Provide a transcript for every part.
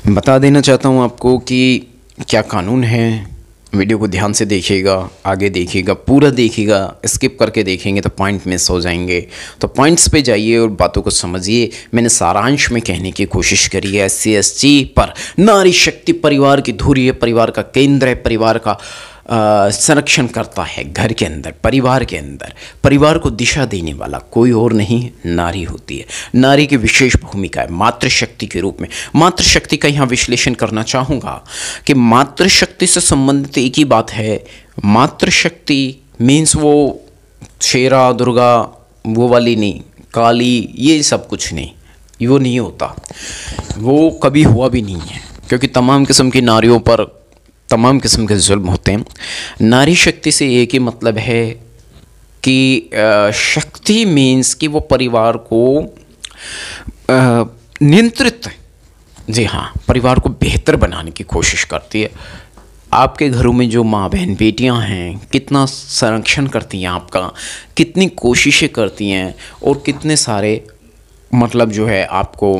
बता देना चाहता हूँ आपको कि क्या कानून है। वीडियो को ध्यान से देखिएगा, आगे देखिएगा, पूरा देखिएगा। स्किप करके देखेंगे तो पॉइंट मिस हो जाएंगे। तो पॉइंट्स पे जाइए और बातों को समझिए। मैंने सारांश में कहने की कोशिश करी है। SC/ST पर नारी शक्ति परिवार की धुरी है, परिवार का केंद्र है, परिवार का संरक्षण करता है। घर के अंदर, परिवार के अंदर परिवार को दिशा देने वाला कोई और नहीं, नारी होती है। नारी की विशेष भूमिका है मातृशक्ति के रूप में। मातृशक्ति का यहाँ विश्लेषण करना चाहूँगा कि मातृशक्ति से संबंधित एक ही बात है। मातृशक्ति मीन्स वो शेरा दुर्गा वो वाली नहीं, काली, ये सब कुछ नहीं, वो नहीं होता, वो कभी हुआ भी नहीं है। क्योंकि तमाम किस्म की नारियों पर तमाम किस्म के जुल्म होते हैं। नारी शक्ति से एक ही मतलब है कि शक्ति मीन्स कि वो परिवार को नियंत्रित, जी हाँ, परिवार को बेहतर बनाने की कोशिश करती है। आपके घरों में जो माँ बहन बेटियां हैं, कितना संरक्षण करती हैं आपका, कितनी कोशिशें करती हैं और कितने सारे मतलब जो है आपको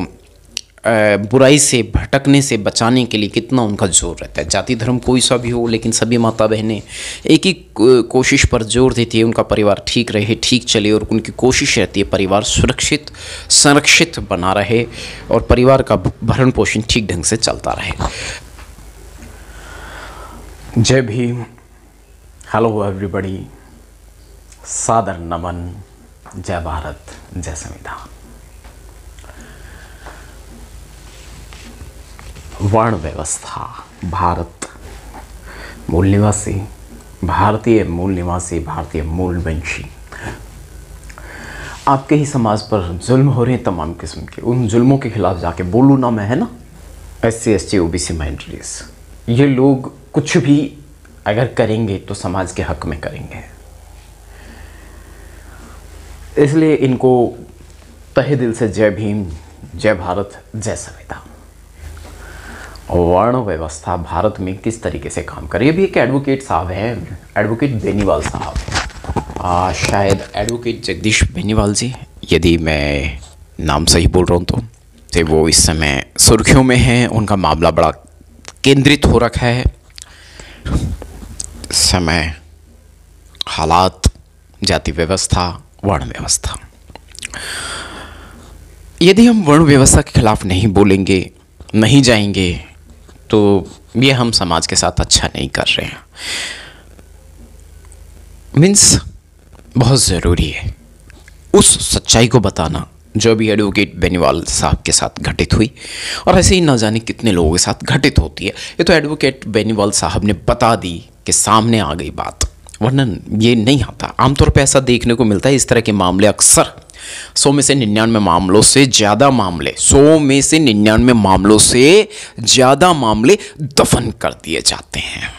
बुराई से भटकने से बचाने के लिए कितना उनका जोर रहता है। जाति धर्म कोई सा भी हो, लेकिन सभी माता बहनें एक ही कोशिश पर जोर देती है, उनका परिवार ठीक रहे, ठीक चले। और उनकी कोशिश रहती है परिवार सुरक्षित, संरक्षित बना रहे और परिवार का भरण पोषण ठीक ढंग से चलता रहे। जय भीम, हेलो एवरीबॉडी, सादर नमन, जय भारत, जय संविधान। वर्ण व्यवस्था, भारत मूल निवासी, भारतीय मूल निवासी, भारतीय मूलवंशी। आपके ही समाज पर जुल्म हो रहे हैं तमाम किस्म के, उन जुल्मों के खिलाफ जाके बोलूँ ना मैं, है ना। SC/ST OBC माइनॉरिटीज, ये लोग कुछ भी अगर करेंगे तो समाज के हक में करेंगे, इसलिए इनको तहे दिल से जय भीम, जय भारत, जय संविधान। वर्ण व्यवस्था भारत में किस तरीके से काम करे, ये भी एक एडवोकेट साहब हैं, एडवोकेट बेनीवाल साहब, शायद एडवोकेट जगदीश बेनीवाल जी, यदि मैं नाम सही बोल रहा हूँ तो वो इस समय सुर्खियों में हैं। उनका मामला बड़ा केंद्रित हो रखा है। समय, हालात, जाति व्यवस्था, वर्ण व्यवस्था। यदि हम वर्ण व्यवस्था के खिलाफ नहीं बोलेंगे, नहीं जाएंगे, तो ये हम समाज के साथ अच्छा नहीं कर रहे हैं। मीन्स बहुत ज़रूरी है उस सच्चाई को बताना जो अभी एडवोकेट बेनीवाल साहब के साथ घटित हुई, और ऐसे ही ना जाने कितने लोगों के साथ घटित होती है। ये तो एडवोकेट बेनीवाल साहब ने बता दी कि सामने आ गई बात, वरना ये नहीं आता। आमतौर पे ऐसा देखने को मिलता है। इस तरह के मामले अक्सर 100 में से 99 मामलों से ज़्यादा मामले, 100 में से 99 मामलों से ज़्यादा मामले दफन कर दिए जाते हैं।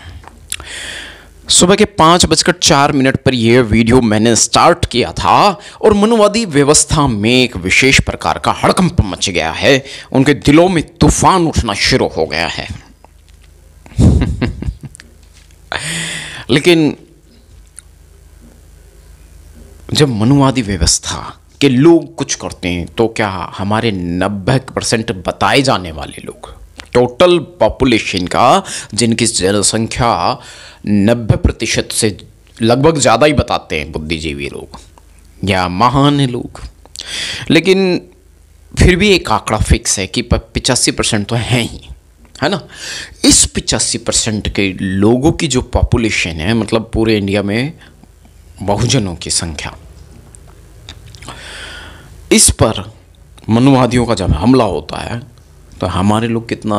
सुबह के 5:04 पर यह वीडियो मैंने स्टार्ट किया था और मनुवादी व्यवस्था में एक विशेष प्रकार का हड़कंप मच गया है। उनके दिलों में तूफान उठना शुरू हो गया है। लेकिन जब मनुवादी व्यवस्था के लोग कुछ करते हैं तो क्या हमारे 90% बताए जाने वाले लोग, टोटल पॉपुलेशन का जिनकी जनसंख्या 90% से लगभग ज़्यादा ही बताते हैं बुद्धिजीवी लोग या महान लोग, लेकिन फिर भी एक आंकड़ा फिक्स है कि 85% तो हैं ही, है ना। इस 85% के लोगों की जो पॉपुलेशन है, मतलब पूरे इंडिया में बहुजनों की संख्या, इस पर मनुवादियों का जब हमला होता है तो हमारे लोग कितना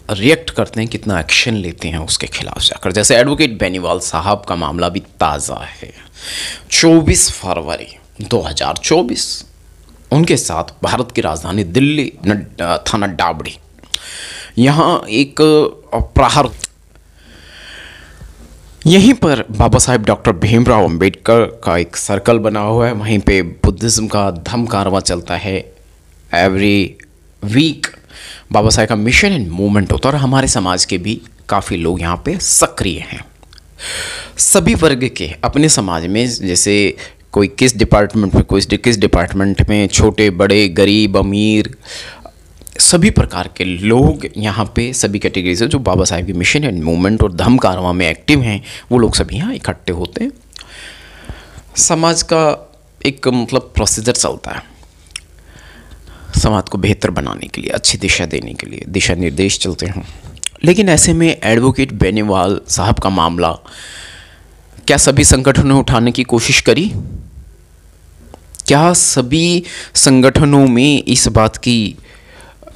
रिएक्ट करते हैं, कितना एक्शन लेते हैं उसके खिलाफ जाकर। जैसे एडवोकेट बेनीवाल साहब का मामला भी ताज़ा है। 24 फरवरी 2024 उनके साथ भारत की राजधानी दिल्ली थाना डाबड़ी, यहाँ एक प्रहार, यहीं पर बाबा साहेब डॉक्टर भीमराव अंबेडकर का एक सर्कल बना हुआ है। वहीं पे बुद्धिज़्म का धम कारवां चलता है। एवरी वीक बाबा साहेब का मिशन एंड मूवमेंट होता है और हमारे समाज के भी काफ़ी लोग यहाँ पे सक्रिय हैं। सभी वर्ग के अपने समाज में, जैसे कोई किस डिपार्टमेंट में, कोई किस डिपार्टमेंट में, छोटे बड़े, गरीब अमीर, सभी प्रकार के लोग यहाँ पे, सभी कैटेगरी से जो बाबा साहेब की मिशन एंड मूवमेंट और धम्म कारवां में एक्टिव हैं, वो लोग सभी यहाँ इकट्ठे होते हैं। समाज का एक मतलब प्रोसीजर चलता है, समाज को बेहतर बनाने के लिए, अच्छी दिशा देने के लिए दिशा निर्देश चलते हैं। लेकिन ऐसे में एडवोकेट बेनीवाल साहब का मामला क्या सभी संगठनों ने उठाने की कोशिश करी? क्या सभी संगठनों में इस बात की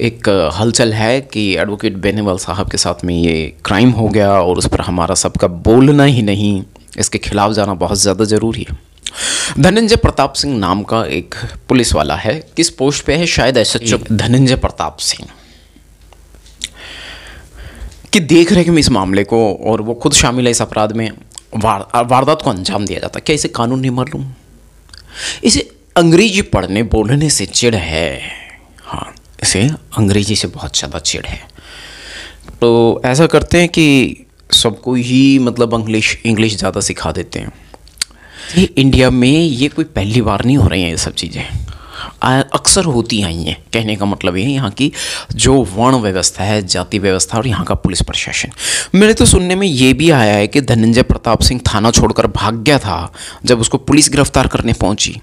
एक हलचल है कि एडवोकेट बेनीवाल साहब के साथ में ये क्राइम हो गया और उस पर हमारा सबका बोलना ही नहीं, इसके खिलाफ जाना बहुत ज़्यादा ज़रूरी है? धनंजय प्रताप सिंह नाम का एक पुलिस वाला है, किस पोस्ट पे है? शायद एसएचओ धनंजय प्रताप सिंह की देख रेख में इस मामले को, और वो खुद शामिल है इस अपराध में, वारदात को अंजाम दिया जाता। क्या इसे कानून नहीं मालूम? इसे अंग्रेजी पढ़ने बोलने से चिढ़ है। हाँ, इसे अंग्रेजी से बहुत ज़्यादा चिढ़ है। तो ऐसा करते हैं कि सबको ही मतलब इंग्लिश ज़्यादा सिखा देते हैं। ये इंडिया में ये कोई पहली बार नहीं हो रही हैं, ये सब चीज़ें अक्सर होती आई हैं। कहने का मतलब ये है यहाँ की जो वर्ण व्यवस्था है, जाति व्यवस्था और यहाँ का पुलिस प्रशासन। मेरे तो सुनने में ये भी आया है कि धनंजय प्रताप सिंह थाना छोड़कर भाग गया था जब उसको पुलिस गिरफ्तार करने पहुंची।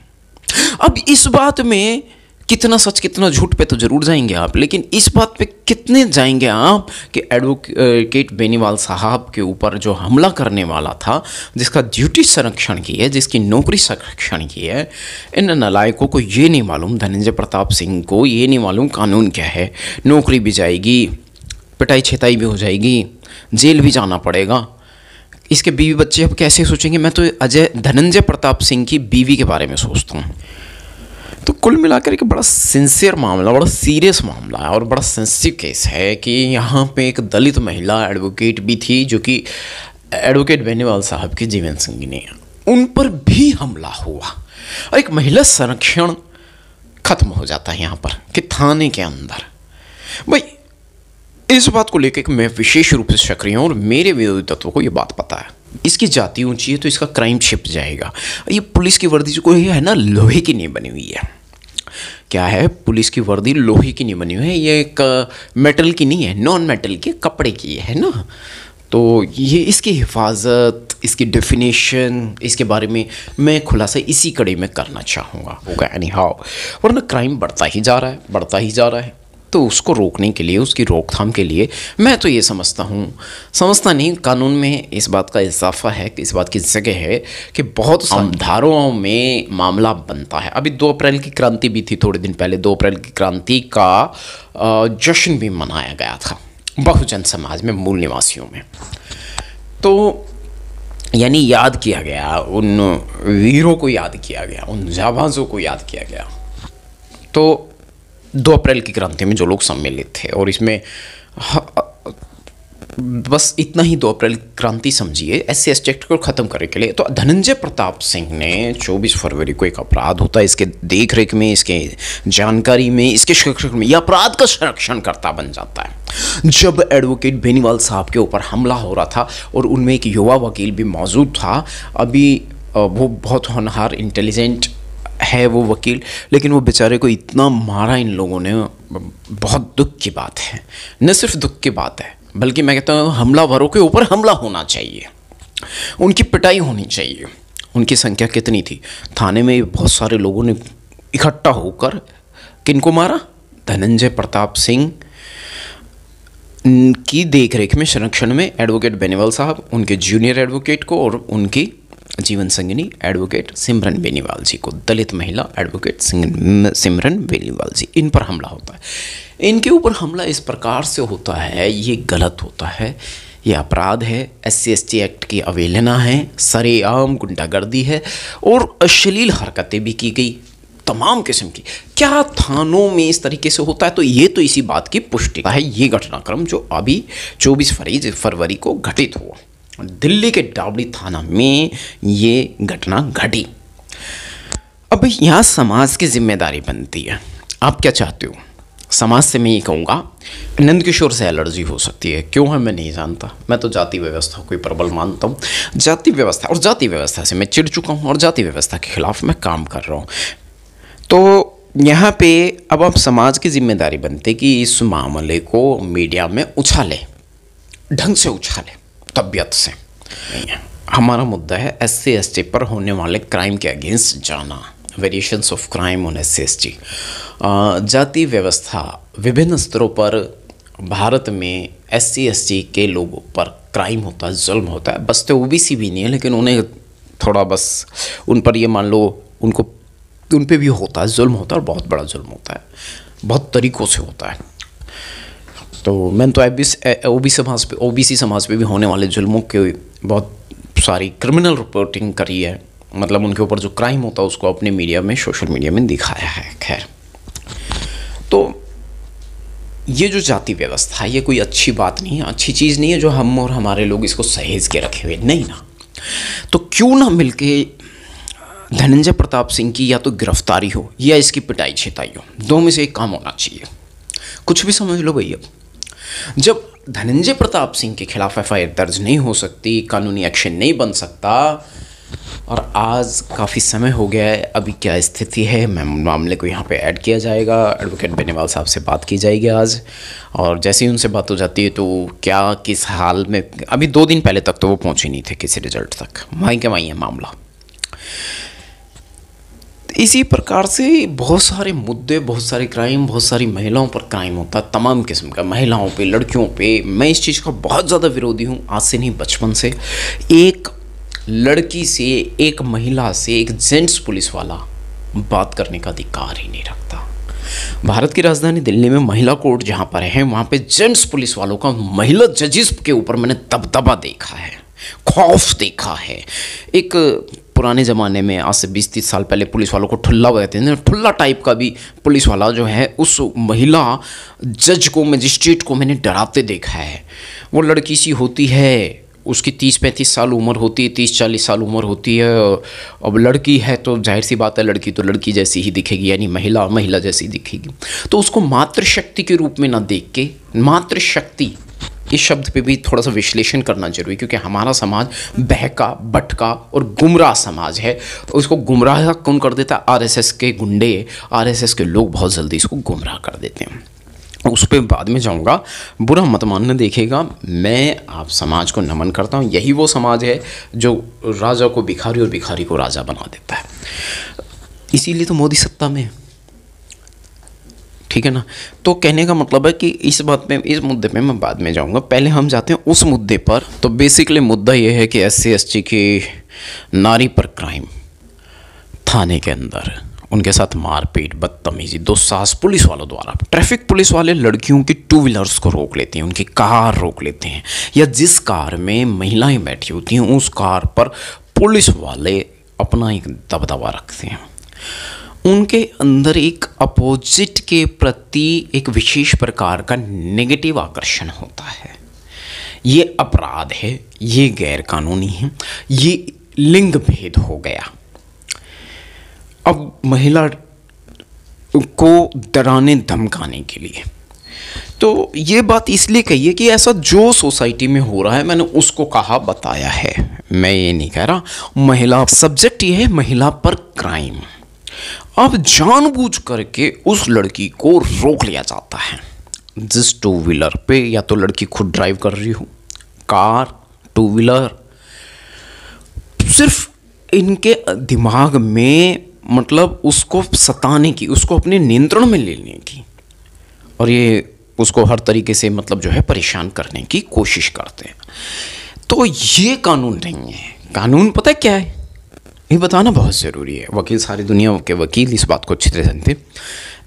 अब इस बात में कितना सच कितना झूठ पे तो जरूर जाएंगे आप, लेकिन इस बात पे कितने जाएंगे आप कि एडवोकेट बेनीवाल साहब के ऊपर जो हमला करने वाला था, जिसका ड्यूटी संरक्षण की है, जिसकी नौकरी संरक्षण की है, इन नालायकों को ये नहीं मालूम, धनंजय प्रताप सिंह को ये नहीं मालूम कानून क्या है। नौकरी भी जाएगी, पिटाई छिताई भी हो जाएगी, जेल भी जाना पड़ेगा। इसके बीवी बच्चे अब कैसे सोचेंगे? मैं तो धनंजय प्रताप सिंह की बीवी के बारे में सोचता हूँ। तो कुल मिलाकर एक बड़ा सिंसियर मामला, बड़ा सीरियस मामला है और बड़ा सेंसिटिव केस है कि यहाँ पे एक दलित महिला एडवोकेट भी थी जो कि एडवोकेट बेनीवाल साहब की जीवन संगिनी है, उन पर भी हमला हुआ और एक महिला संरक्षण खत्म हो जाता है यहाँ पर कि थाने के अंदर। भाई इस बात को लेकर मैं विशेष रूप से सक्रिय हूँ और मेरे विरोधी तत्वों को ये बात पता है। इसकी जाति ऊंची है तो इसका क्राइम छिप जाएगा। ये पुलिस की वर्दी जो कोई है ना, लोहे की नहीं बनी हुई है। क्या है? पुलिस की वर्दी लोहे की नहीं बनी हुई है, ये एक मेटल की नहीं है, नॉन मेटल की, कपड़े की है ना। तो ये इसकी हिफाजत, इसकी डेफिनेशन, इसके बारे में मैं खुलासा इसी कड़ी में करना चाहूँगा। होगा एनी हाउ, वरना क्राइम बढ़ता ही जा रहा है, बढ़ता ही जा रहा है। तो उसको रोकने के लिए, उसकी रोकथाम के लिए मैं तो ये समझता नहीं, कानून में इस बात का इजाफा है, इस बात की जगह है कि बहुत धाराओं में मामला बनता है। अभी 2 अप्रैल की क्रांति भी थी, थोड़े दिन पहले 2 अप्रैल की क्रांति का जश्न भी मनाया गया था बहुजन समाज में, मूल निवासियों में। तो यानी याद किया गया, उन वीरों को याद किया गया, उन जाबाजों को याद किया गया। तो 2 अप्रैल की क्रांति में जो लोग सम्मिलित थे, और इसमें बस इतना ही 2 अप्रैल क्रांति समझिए, SC/ST एक्ट को ख़त्म करने के लिए। तो धनंजय प्रताप सिंह ने 24 फरवरी को एक अपराध होता है, इसके देख रेख में, इसके जानकारी में, इसके संरक्षण में, यह अपराध का संरक्षणकर्ता बन जाता है। जब एडवोकेट बेनीवाल साहब के ऊपर हमला हो रहा था और उनमें एक युवा वकील भी मौजूद था, अभी वो बहुत होनहार इंटेलिजेंट है वो वकील, लेकिन वो बेचारे को इतना मारा इन लोगों ने, बहुत दुख की बात है। न सिर्फ दुख की बात है, बल्कि मैं कहता हूँ हमलावरों के ऊपर हमला होना चाहिए, उनकी पिटाई होनी चाहिए। उनकी संख्या कितनी थी? थाने में बहुत सारे लोगों ने इकट्ठा होकर किनको मारा? धनंजय प्रताप सिंह की देखरेख में, संरक्षण में एडवोकेट बेनीवाल साहब, उनके जूनियर एडवोकेट को और उनकी जीवन संगिनी एडवोकेट सिमरन बेनीवाल जी को, दलित महिला एडवोकेट सिमरन बेनीवाल जी, इन पर हमला होता है। इनके ऊपर हमला इस प्रकार से होता है, ये गलत होता है, ये अपराध है, SC/ST एक्ट की अवहेलना है, सरेआम गुंडागर्दी है और अश्लील हरकतें भी की गई तमाम किस्म की। क्या थानों में इस तरीके से होता है? तो ये तो इसी बात की पुष्टि है, ये घटनाक्रम जो अभी 24 फरवरी को घटित हुआ, दिल्ली के डावड़ी थाना में ये घटना घटी। अब यहाँ समाज की जिम्मेदारी बनती है। आप क्या चाहते हो? समाज से मैं ये कहूँगा, नंदकिशोर से एलर्जी हो सकती है, क्यों है मैं नहीं जानता, मैं तो जाति व्यवस्था को प्रबल मानता हूँ। जाति व्यवस्था और जाति व्यवस्था से मैं चिढ़ चुका हूँ और जाति व्यवस्था के खिलाफ मैं काम कर रहा हूँ। तो यहाँ पे अब आप समाज की जिम्मेदारी बनती कि इस मामले को मीडिया में उछाले, ढंग से उछाले, तबीयत से। हमारा मुद्दा है SC ST पर होने वाले क्राइम के अगेंस्ट जाना, variations of crime on SC ST। जाति व्यवस्था विभिन्न स्तरों पर भारत में SC ST के लोगों पर क्राइम होता है, जुल्म होता है। बस तो OBC भी नहीं है, लेकिन उन्हें थोड़ा बस उन पर ये मान लो उनको उन पे भी होता है, जुल्म होता है और बहुत बड़ा जुल्म होता है, बहुत तरीक़ों से होता है। तो मैंने तो OBC समाज पे भी होने वाले जुल्मों के बहुत सारी क्रिमिनल रिपोर्टिंग करी है, मतलब उनके ऊपर जो क्राइम होता है उसको अपने मीडिया में, सोशल मीडिया में दिखाया है। खैर, तो ये जो जाति व्यवस्था है ये कोई अच्छी बात नहीं है, अच्छी चीज़ नहीं है जो हम और हमारे लोग इसको सहेज के रखे हुए नहीं ना। तो क्यों ना मिलके धनंजय प्रताप सिंह की या तो गिरफ्तारी हो या इसकी पिटाई छिताई हो, दो में से एक काम होना चाहिए। कुछ भी समझ लो भैया, जब धनंजय प्रताप सिंह के खिलाफ FIR दर्ज नहीं हो सकती, कानूनी एक्शन नहीं बन सकता, और आज काफ़ी समय हो गया है, अभी क्या स्थिति है, मामले को यहाँ पे ऐड किया जाएगा, एडवोकेट बेनीवाल साहब से बात की जाएगी आज, और जैसे ही उनसे बात हो जाती है तो क्या किस हाल में, अभी 2 दिन पहले तक तो वो पहुँचे नहीं थे किसी रिजल्ट तक, वहीं के वहीं है मामला। इसी प्रकार से बहुत सारे मुद्दे, बहुत सारे क्राइम, बहुत सारी महिलाओं पर क्राइम होता है, तमाम किस्म का, महिलाओं पे, लड़कियों पे। मैं इस चीज़ का बहुत ज़्यादा विरोधी हूँ, आज से नहीं बचपन से। एक लड़की से, एक महिला से, एक जेंट्स पुलिस वाला बात करने का अधिकार ही नहीं रखता। भारत की राजधानी दिल्ली में महिला कोर्ट जहाँ पर है, वहाँ पे जेंट्स पुलिस वालों का महिला जजेस के ऊपर मैंने दबदबा देखा है, खौफ देखा है। एक पुराने ज़माने में, आज से 20-30 साल पहले, पुलिस वालों को ठुल्ला कहते हैं, ठुल्ला टाइप का भी पुलिस वाला जो है उस महिला जज को, मजिस्ट्रेट को मैंने डराते देखा है। वो लड़की सी होती है, उसकी 30-35 साल उम्र होती है, 30-40 साल उम्र होती है। अब लड़की है तो जाहिर सी बात है, लड़की तो लड़की जैसी ही दिखेगी, यानी महिला महिला जैसी दिखेगी। तो उसको मातृशक्ति के रूप में ना देख के, मातृशक्ति इस शब्द पे भी थोड़ा सा विश्लेषण करना जरूरी, क्योंकि हमारा समाज बहका, भटका और गुमराह समाज है। तो इसको गुमराह कौन कर देता है? RSS के गुंडे, RSS के लोग बहुत जल्दी इसको गुमराह कर देते हैं। उस पर बाद में जाऊंगा, बुरा मत मानना। देखिएगा, मैं आप समाज को नमन करता हूँ। यही वो समाज है जो राजा को भिखारी और भिखारी को राजा बना देता है। इसीलिए तो मोदी सत्ता में, ठीक है ना। तो कहने का मतलब है कि इस बात में, इस मुद्दे पे मैं बाद में जाऊंगा, पहले हम जाते हैं उस मुद्दे पर। तो बेसिकली मुद्दा ये है कि SC ST की नारी पर क्राइम, थाने के अंदर उनके साथ मारपीट, बदतमीजी, दुस्साहस पुलिस वालों द्वारा। ट्रैफिक पुलिस वाले लड़कियों की 2 व्हीलर्स को रोक लेते हैं, उनकी कार रोक लेते हैं, या जिस कार में महिलाएं बैठी होती हैं उस कार पर पुलिस वाले अपना एक दबदबा रखते हैं। उनके अंदर एक अपोजिट के प्रति एक विशेष प्रकार का नेगेटिव आकर्षण होता है। ये अपराध है, ये गैर कानूनी है, ये लिंग भेद हो गया। अब महिला को डराने धमकाने के लिए, तो ये बात इसलिए कही है कि ऐसा जो सोसाइटी में हो रहा है, मैंने उसको कहा, बताया है, मैं ये नहीं कह रहा। महिला सब्जेक्ट ये है, महिला पर क्राइम। अब जानबूझ करके उस लड़की को रोक लिया जाता है, जिस 2 व्हीलर पे, या तो लड़की खुद ड्राइव कर रही हो, कार, 2 व्हीलर, सिर्फ इनके दिमाग में मतलब उसको सताने की, उसको अपने नियंत्रण में लेने की, और ये उसको हर तरीके से मतलब जो है परेशान करने की कोशिश करते हैं। तो ये कानून नहीं है। कानून पता है क्या है, ये बताना बहुत ज़रूरी है। वकील, सारी दुनिया के वकील इस बात को अच्छी तरह जानते।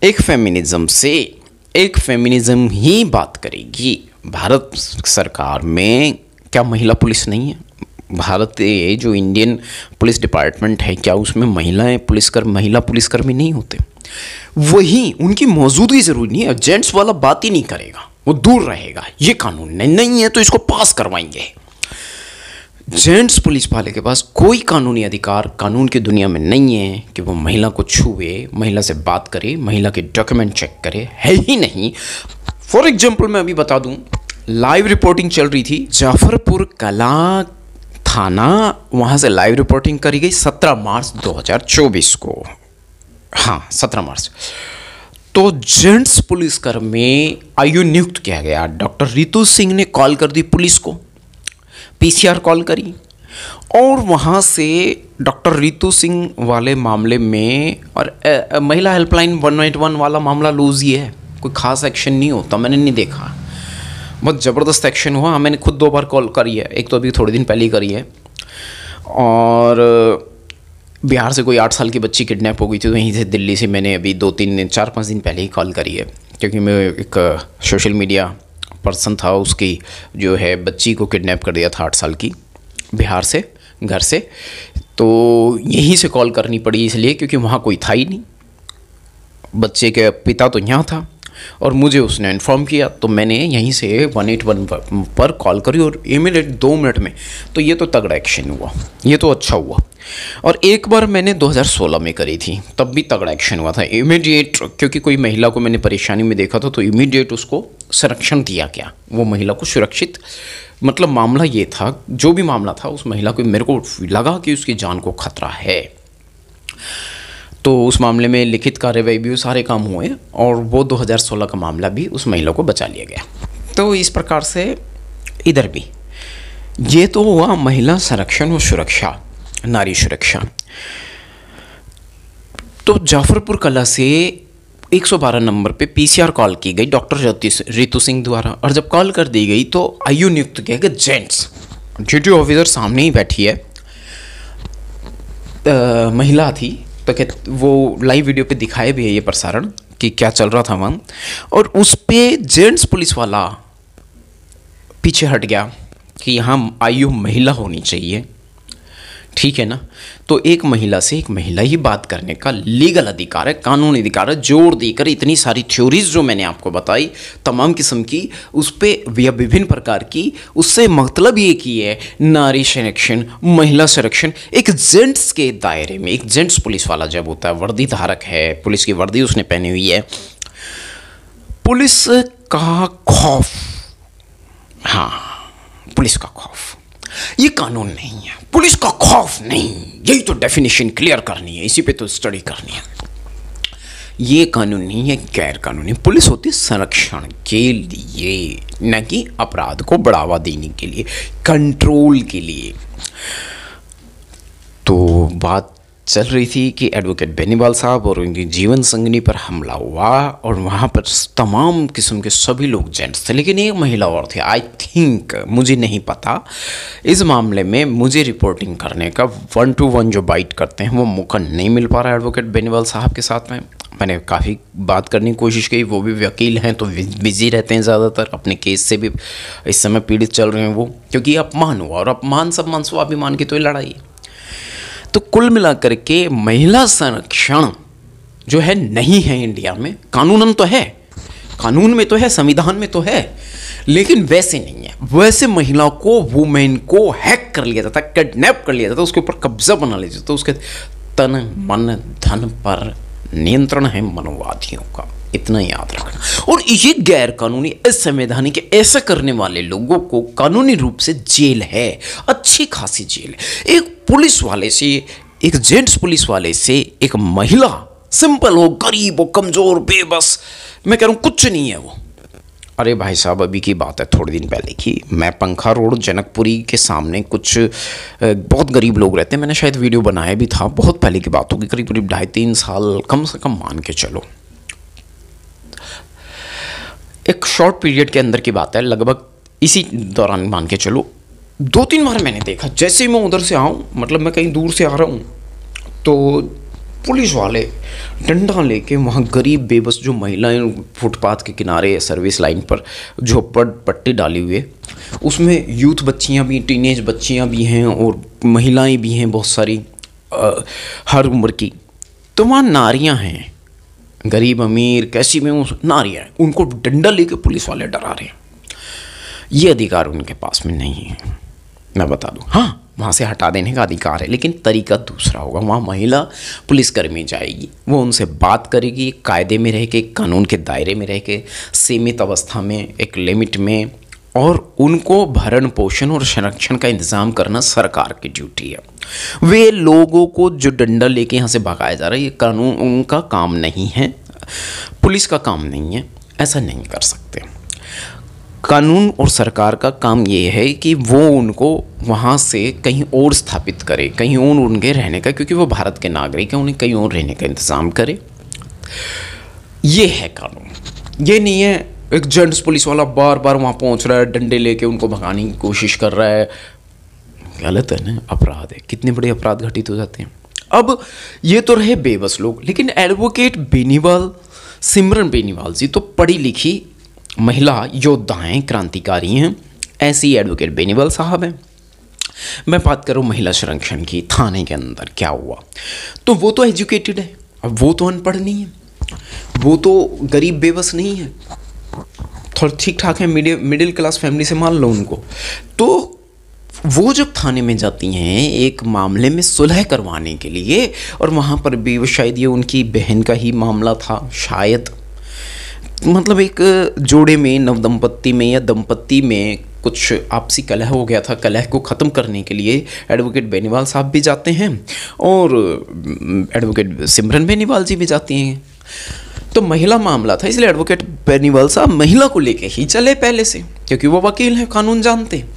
एक फेमिनिज्म ही बात करेगी। भारत सरकार में क्या महिला पुलिस नहीं है? भारत के जो इंडियन पुलिस डिपार्टमेंट है, क्या उसमें महिला पुलिसकर्मी नहीं होते? वही उनकी मौजूदगी ज़रूरी नहीं है। जेंट्स वाला बात ही नहीं करेगा, वो दूर रहेगा। ये कानून नहीं है तो इसको पास करवाएंगे। जेंट्स पुलिस वाले के पास कोई कानूनी अधिकार कानून की दुनिया में नहीं है कि वो महिला को छुए, महिला से बात करे, महिला के डॉक्यूमेंट चेक करे, है ही नहीं। फॉर एग्जाम्पल मैं अभी बता दूं, लाइव रिपोर्टिंग चल रही थी जाफरपुर कला थाना, वहाँ से लाइव रिपोर्टिंग करी गई 17 मार्च 2024 को। हाँ 17 मार्च। तो जेंट्स पुलिसकर्मी में आयु नियुक्त किया गया। डॉक्टर रितु सिंह ने कॉल कर दी पुलिस को, पीसीआर कॉल करी, और वहाँ से डॉक्टर रितु सिंह वाले मामले में, और महिला हेल्पलाइन 181 वाला मामला लूज ही है, कोई खास एक्शन नहीं होता, मैंने नहीं देखा, बहुत ज़बरदस्त एक्शन हुआ। मैंने खुद 2 बार कॉल करी है, एक तो अभी थोड़े दिन पहले ही करी है, और बिहार से कोई 8 साल की बच्ची किडनैप हो गई थी, तो यहीं से दिल्ली से मैंने अभी 4-5 दिन पहले ही कॉल करी है, क्योंकि मैं एक सोशल मीडिया पर्सन था, उसकी जो है बच्ची को किडनैप कर दिया था 8 साल की, बिहार से, घर से। तो यहीं से कॉल करनी पड़ी इसलिए क्योंकि वहाँ कोई था ही नहीं, बच्चे के पिता तो यहाँ था और मुझे उसने इन्फॉर्म किया, तो मैंने यहीं से 181 पर कॉल करी और इमीडिएट 2 मिनट में। तो ये तो तगड़ा एक्शन हुआ, ये तो अच्छा हुआ। और एक बार मैंने 2016 में करी थी, तब भी तगड़ा एक्शन हुआ था इमीडिएट, क्योंकि कोई महिला को मैंने परेशानी में देखा था, तो इमीडिएट उसको संरक्षण दिया गया, वो महिला को सुरक्षित। मतलब मामला ये था, जो भी मामला था, उस महिला को, मेरे को लगा कि उसकी जान को खतरा है, तो उस मामले में लिखित कार्रवाई भी, सारे काम हुए, और वो 2016 का मामला भी उस महिला को बचा लिया गया। तो इस प्रकार से इधर भी ये तो हुआ महिला संरक्षण और सुरक्षा, नारी सुरक्षा। तो जाफरपुर कला से 112 नंबर पे पीसीआर कॉल की गई डॉक्टर रितु सिंह द्वारा, और जब कॉल कर दी गई तो आयु नियुक्त किया गया जेंट्स। ड्यूटी ऑफिसर सामने ही बैठी है, महिला थी, तो वो लाइव वीडियो पे दिखाए भी है ये प्रसारण कि क्या चल रहा था वहाँ, और उस पे जेंट्स पुलिस वाला पीछे हट गया कि यहाँ आयु महिला होनी चाहिए, ठीक है ना। तो एक महिला से एक महिला ही बात करने का लीगल अधिकार है, कानूनी अधिकार है। जोर देकर इतनी सारी थ्योरीज जो मैंने आपको बताई, तमाम किस्म की, उस पर या विभिन्न प्रकार की, उससे मतलब ये कि है नारी संरक्षण, महिला संरक्षण एक जेंट्स के दायरे में। एक जेंट्स पुलिस वाला जब होता है, वर्दी धारक है, पुलिस की वर्दी उसने पहनी हुई है, पुलिस का खौफ, हाँ पुलिस का खौफ, ये कानून नहीं है, पुलिस का खौफ नहीं, यही तो डेफिनेशन क्लियर करनी है, इसी पे तो स्टडी करनी है। ये कानून नहीं है, गैर कानूनी। पुलिस होती है संरक्षण के लिए, न कि अपराध को बढ़ावा देने के लिए, कंट्रोल के लिए। तो बात चल रही थी कि एडवोकेट बेनीवाल साहब और उनकी जीवन संगिनी पर हमला हुआ, और वहाँ पर तमाम किस्म के सभी लोग जेंट्स थे, लेकिन एक महिला और थी। आई थिंक, मुझे नहीं पता, इस मामले में मुझे रिपोर्टिंग करने का 1-to-1 जो बाइट करते हैं वो मौका नहीं मिल पा रहा है एडवोकेट बेनीवाल साहब के साथ में। मैंने काफ़ी बात करने की कोशिश की, वो भी वकील हैं तो बिजी रहते हैं ज़्यादातर, अपने केस से भी इस समय पीड़ित चल रहे हैं वो, क्योंकि अपमान हुआ, और अपमान सम्मान स्वाभिमान की तो ये लड़ाई। तो कुल मिलाकर के महिला संरक्षण जो है नहीं है इंडिया में, कानूनन तो है, कानून में तो है, संविधान में तो है, लेकिन वैसे नहीं है। वैसे महिला को, वुमेन को हैक कर लिया जाता, किडनैप कर लिया जाता, उसके ऊपर कब्जा बना लिया जाता, उसके तन मन धन पर नियंत्रण है मनोवादियों का, इतना याद रखना। और ये गैर कानूनी, असंवैधानिक ऐसा करने वाले लोगों को कानूनी रूप से जेल है, अच्छी खासी जेल है। एक पुलिस वाले से, एक जेंट्स पुलिस वाले से एक महिला, सिंपल हो, गरीब हो, कमजोर, बेबस, मैं कह रहा हूँ कुछ नहीं है वो। अरे भाई साहब, अभी की बात है थोड़े दिन पहले की, मैं पंखा रोड जनकपुरी के सामने कुछ बहुत गरीब लोग रहते हैं, मैंने शायद वीडियो बनाया भी था, बहुत पहले की बात होगी, करीब 2.5-3 साल कम से कम मान के चलो, एक शॉर्ट पीरियड के अंदर की बात है, लगभग इसी दौरान मान के चलो। 2-3 बार मैंने देखा, जैसे ही मैं उधर से आऊँ, मतलब मैं कहीं दूर से आ रहा हूँ, तो पुलिस वाले डंडा लेके वहाँ गरीब बेबस जो महिलाएं फुटपाथ के किनारे सर्विस लाइन पर झोपड़ पट्टी डाली हुई है, उसमें यूथ बच्चियाँ भी, टीनेज बच्चियाँ भी हैं और महिलाएं भी हैं बहुत सारी, हर उम्र की। तो वहाँ नारियाँ हैं, गरीब अमीर कैसी में नारियाँ हैं, उनको डंडा लेके पुलिस वाले डरा रहे हैं। ये अधिकार उनके पास में नहीं है, मैं बता दूं। हाँ, वहाँ से हटा देने का अधिकार है, लेकिन तरीका दूसरा होगा। वहाँ महिला पुलिसकर्मी जाएगी, वो उनसे बात करेगी, कायदे में रह के, कानून के दायरे में रह के, सीमित अवस्था में, एक लिमिट में, और उनको भरण पोषण और संरक्षण का इंतज़ाम करना सरकार की ड्यूटी है। वे लोगों को जो डंडा लेके यहाँ से भगाया जा रहा है, ये कानून उनका काम नहीं है, पुलिस का काम नहीं है, ऐसा नहीं कर सकते। कानून और सरकार का काम ये है कि वो उनको वहाँ से कहीं और स्थापित करे, कहीं और उनके रहने का, क्योंकि वो भारत के नागरिक हैं, उन्हें कहीं और रहने का इंतज़ाम करे। ये है कानून। ये नहीं है एक जेंट्स पुलिस वाला बार बार वहाँ पहुँच रहा है, डंडे लेके उनको भगाने की कोशिश कर रहा है। गलत है ना, अपराध है, कितने बड़े अपराध घटित हो जाते हैं। अब ये तो रहे बेबस लोग, लेकिन एडवोकेट बेनीवाल, सिमरन बेनीवाल जी तो पढ़ी लिखी महिला योद्धा हैं, क्रांतिकारी हैं। ऐसी एडवोकेट बेनीवाल साहब हैं। मैं बात करूँ महिला संरक्षण की, थाने के अंदर क्या हुआ, तो वो तो एजुकेटेड है, अब वो तो अनपढ़ नहीं है, वो तो गरीब बेबस नहीं है, थोड़ा ठीक ठाक है, मिडिल क्लास फैमिली से मान लो उनको। तो वो जब थाने में जाती हैं एक मामले में सुलह करवाने के लिए, और वहाँ पर भी वो शायद ये उनकी बहन का ही मामला था शायद, मतलब एक जोड़े में, नवदंपत्ति में या दंपत्ति में कुछ आपसी कलह हो गया था। कलह को ख़त्म करने के लिए एडवोकेट बेनीवाल साहब भी जाते हैं और एडवोकेट सिमरन बेनीवाल जी भी जाती हैं। तो महिला मामला था, इसलिए एडवोकेट बेनीवाल साहब महिला को लेके ही चले पहले से, क्योंकि वो वकील हैं, कानून जानते हैं।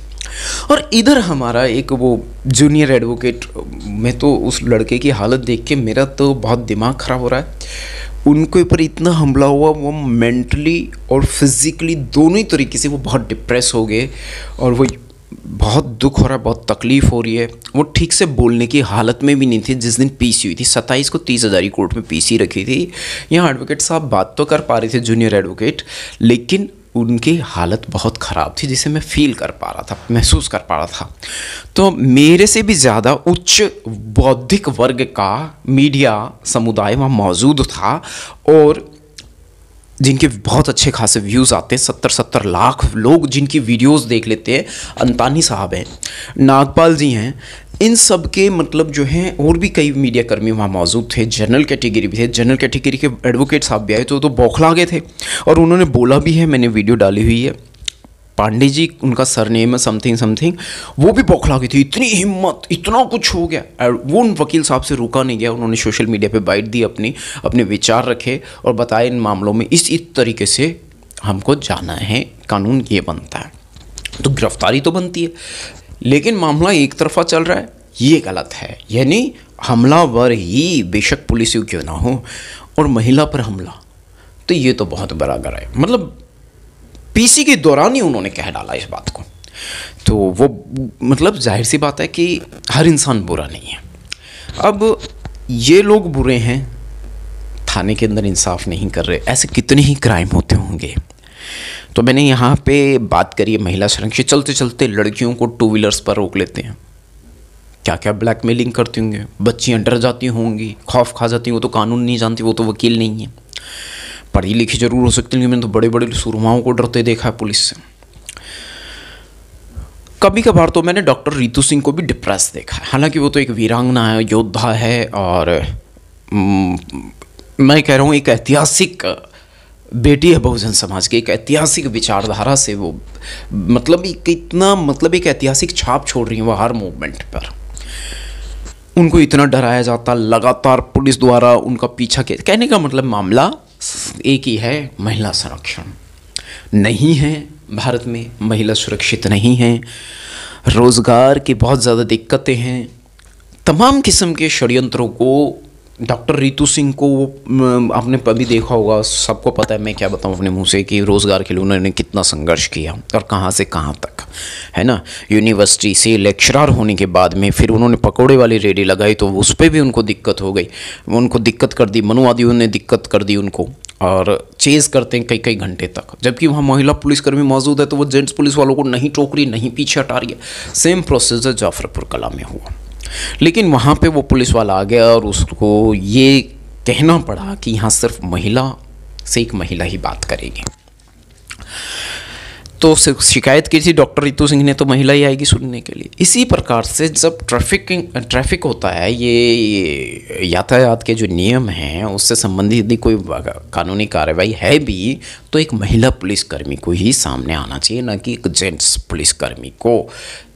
और इधर हमारा एक वो जूनियर एडवोकेट, मैं तो उस लड़के की हालत देख के मेरा तो बहुत दिमाग ख़राब हो रहा है। उनके ऊपर इतना हमला हुआ, वो मेंटली और फिज़िकली दोनों ही तरीके से वो बहुत डिप्रेस हो गए, और वो बहुत दुख हो रहा है, बहुत तकलीफ़ हो रही है। वो ठीक से बोलने की हालत में भी नहीं थी। जिस दिन पीसी हुई थी 27 को 30,000 कोर्ट में पीसी रखी थी, यहाँ एडवोकेट साहब बात तो कर पा रहे थे, जूनियर एडवोकेट, लेकिन उनकी हालत बहुत ख़राब थी, जिसे मैं फील कर पा रहा था, महसूस कर पा रहा था। तो मेरे से भी ज़्यादा उच्च बौद्धिक वर्ग का मीडिया समुदाय वहाँ मौजूद था, और जिनके बहुत अच्छे खासे व्यूज़ आते हैं, 70-70 लाख लोग जिनकी वीडियोस देख लेते हैं। अंतानी साहब हैं, नागपाल जी हैं, इन सब के मतलब जो हैं, और भी कई मीडिया कर्मी वहाँ मौजूद थे, जनरल कैटेगरी भी थे। जनरल कैटेगरी के एडवोकेट साहब भी आए तो बौखला गए थे, और उन्होंने बोला भी है, मैंने वीडियो डाली हुई है, पांडे जी उनका सरनेम है समथिंग समथिंग, वो भी बौखला गई थी, इतनी हिम्मत, इतना कुछ हो गया। वो उन वकील साहब से रुका नहीं गया, उन्होंने सोशल मीडिया पे बाइट दी, अपने विचार रखे और बताए इन मामलों में इस तरीके से हमको जाना है, कानून ये बनता है। तो गिरफ्तारी तो बनती है, लेकिन मामला एक तरफा चल रहा है, ये गलत है। यानी हमलावर ही बेशक पुलिस क्यों ना हो, और महिला पर हमला, तो ये तो बहुत बड़ा गलत है। मतलब पीसी के दौरान ही उन्होंने कह डाला इस बात को, तो वो मतलब जाहिर सी बात है कि हर इंसान बुरा नहीं है। अब ये लोग बुरे हैं, थाने के अंदर इंसाफ नहीं कर रहे, ऐसे कितने ही क्राइम होते होंगे। तो मैंने यहाँ पे बात करी है महिला संरक्षण। चलते चलते लड़कियों को 2 व्हीलर्स पर रोक लेते हैं, क्या क्या ब्लैकमेलिंग करती होंगी, बच्चियाँ डर जाती होंगी, खौफ खा जाती हैं, वो तो कानून नहीं जानती, वो तो वकील नहीं है, पढ़ी लिखी जरूर हो सकती है, लेकिन मैंने तो बड़े बड़े सुरमाओं को डरते देखा है पुलिस से। कभी कभार तो मैंने डॉक्टर रितु सिंह को भी डिप्रेस देखा है, हालांकि वो तो एक वीरांगना है, योद्धा है, और मैं कह रहा हूँ एक ऐतिहासिक बेटी है बहुजन समाज की, एक ऐतिहासिक विचारधारा से वो मतलब एक ऐतिहासिक छाप छोड़ रही है वो हर मूवमेंट पर। उनको इतना डराया जाता लगातार पुलिस द्वारा, उनका पीछा किया। कहने का मतलब मामला एक ही है, महिला संरक्षण नहीं है भारत में, महिला सुरक्षित नहीं है, रोज़गार की बहुत ज़्यादा दिक्कतें हैं, तमाम किस्म के षड्यंत्रों को डॉक्टर रितु सिंह को आपने अभी देखा होगा, सबको पता है, मैं क्या बताऊं अपने मुंह से कि रोज़गार के लिए उन्होंने कितना संघर्ष किया और कहां से कहां तक, है ना। यूनिवर्सिटी से लेक्चरर होने के बाद में फिर उन्होंने पकोड़े वाली रेडी लगाई, तो उस पर भी उनको दिक्कत हो गई, उनको दिक्कत कर दी, मनुवादियों ने दिक्कत कर दी उनको, और चेज़ करते हैं कई कई घंटे तक, जबकि वहाँ महिला पुलिसकर्मी मौजूद है तो वो जेंट्स पुलिस वालों को नहीं टोक रही, नहीं पीछे हटा रही है। सेम प्रोसेस जाफरपुर कला में हुआ, लेकिन वहाँ पे वो पुलिस वाला आ गया और उसको ये कहना पड़ा कि यहाँ सिर्फ महिला से एक महिला ही बात करेगी। तो शिकायत की थी डॉक्टर रितु सिंह ने, तो महिला ही आएगी सुनने के लिए। इसी प्रकार से जब ट्रैफिक होता है, ये यातायात के जो नियम हैं उससे संबंधित यदि कोई कानूनी कार्रवाई है भी, तो एक महिला पुलिसकर्मी को ही सामने आना चाहिए, ना कि एक जेंट्स पुलिसकर्मी को,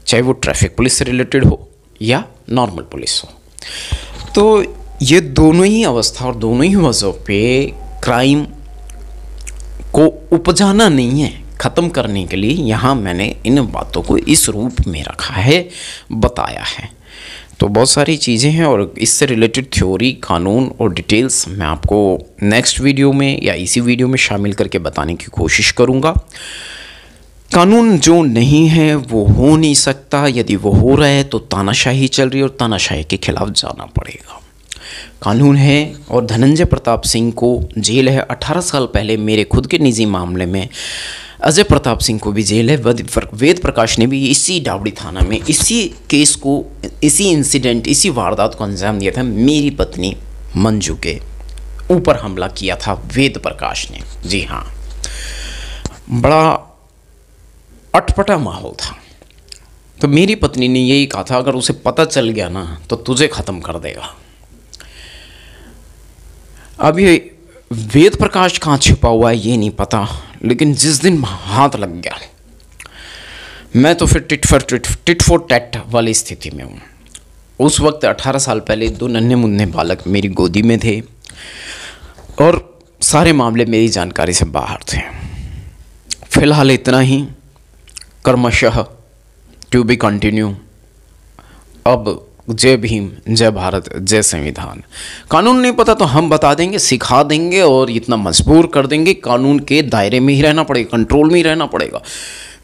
चाहे वो ट्रैफिक पुलिस से रिलेटेड हो या नॉर्मल पुलिस हो। तो ये दोनों ही अवस्था और दोनों ही वजहों पे क्राइम को उपजाना नहीं है, ख़त्म करने के लिए यहाँ मैंने इन बातों को इस रूप में रखा है, बताया है। तो बहुत सारी चीज़ें हैं और इससे रिलेटेड थ्योरी, कानून और डिटेल्स मैं आपको नेक्स्ट वीडियो में या इसी वीडियो में शामिल करके बताने की कोशिश करूँगा। कानून जो नहीं है वो हो नहीं सकता, यदि वो हो रहा है तो तानाशाही चल रही है और तानाशाही के खिलाफ जाना पड़ेगा। कानून है और धनंजय प्रताप सिंह को जेल है। 18 साल पहले मेरे खुद के निजी मामले में अजय प्रताप सिंह को भी जेल है। वेद प्रकाश ने भी इसी डावड़ी थाना में इसी केस को, इसी इंसिडेंट, इसी वारदात को अंजाम दिया था। मेरी पत्नी मंजू के ऊपर हमला किया था वेद प्रकाश ने। जी हाँ, बड़ा अटपटा माहौल था। तो मेरी पत्नी ने यही कहा था, अगर उसे पता चल गया ना तो तुझे ख़त्म कर देगा। अब ये वेद प्रकाश कहाँ छिपा हुआ है ये नहीं पता, लेकिन जिस दिन हाथ लग गया, मैं तो फिर टिट फॉर टैट वाली स्थिति में हूँ। उस वक्त 18 साल पहले 2 नन्हे मुन्ने बालक मेरी गोदी में थे और सारे मामले मेरी जानकारी से बाहर थे। फिलहाल इतना ही, क्रमशः टू बी कंटिन्यू। अब जय भीम, जय भारत, जय संविधान। कानून नहीं पता तो हम बता देंगे, सिखा देंगे और इतना मजबूर कर देंगे, कानून के दायरे में ही रहना पड़ेगा, कंट्रोल में ही रहना पड़ेगा।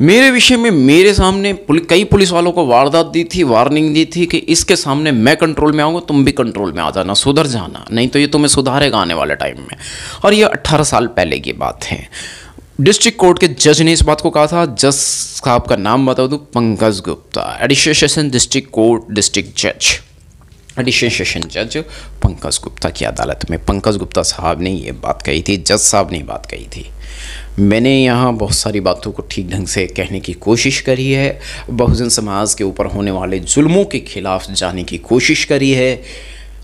मेरे विषय में मेरे सामने कई पुलिस वालों को वारदात दी थी, वार्निंग दी थी कि इसके सामने मैं कंट्रोल में आऊँगा, तुम भी कंट्रोल में आ जाना, सुधर जाना, नहीं तो ये तुम्हें सुधारेगा आने वाले टाइम में। और ये 18 साल पहले की बात है। डिस्ट्रिक्ट कोर्ट के जज ने इस बात को कहा था। जज साहब का नाम बता दूं, Pankaj Gupta, additional session district court district जज, एडिशनल सेशन जज पंकज गुप्ता की अदालत में पंकज गुप्ता साहब ने ये बात कही थी, जज साहब ने बात कही थी। मैंने यहाँ बहुत सारी बातों को ठीक ढंग से कहने की कोशिश करी है, बहुजन समाज के ऊपर होने वाले जुल्मों के खिलाफ जाने की कोशिश करी है।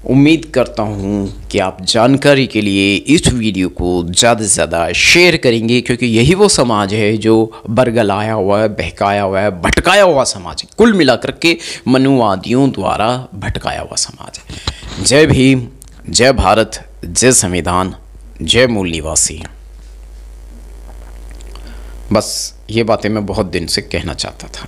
उम्मीद करता हूँ कि आप जानकारी के लिए इस वीडियो को ज़्यादा से ज़्यादा शेयर करेंगे, क्योंकि यही वो समाज है जो बरगलाया हुआ है, बहकाया हुआ है, भटकाया हुआ समाज है, कुल मिलाकर के मनुवादियों द्वारा भटकाया हुआ समाज है। जय भीम, जय भारत, जय संविधान, जय मूल निवासी। बस ये बातें मैं बहुत दिन से कहना चाहता था।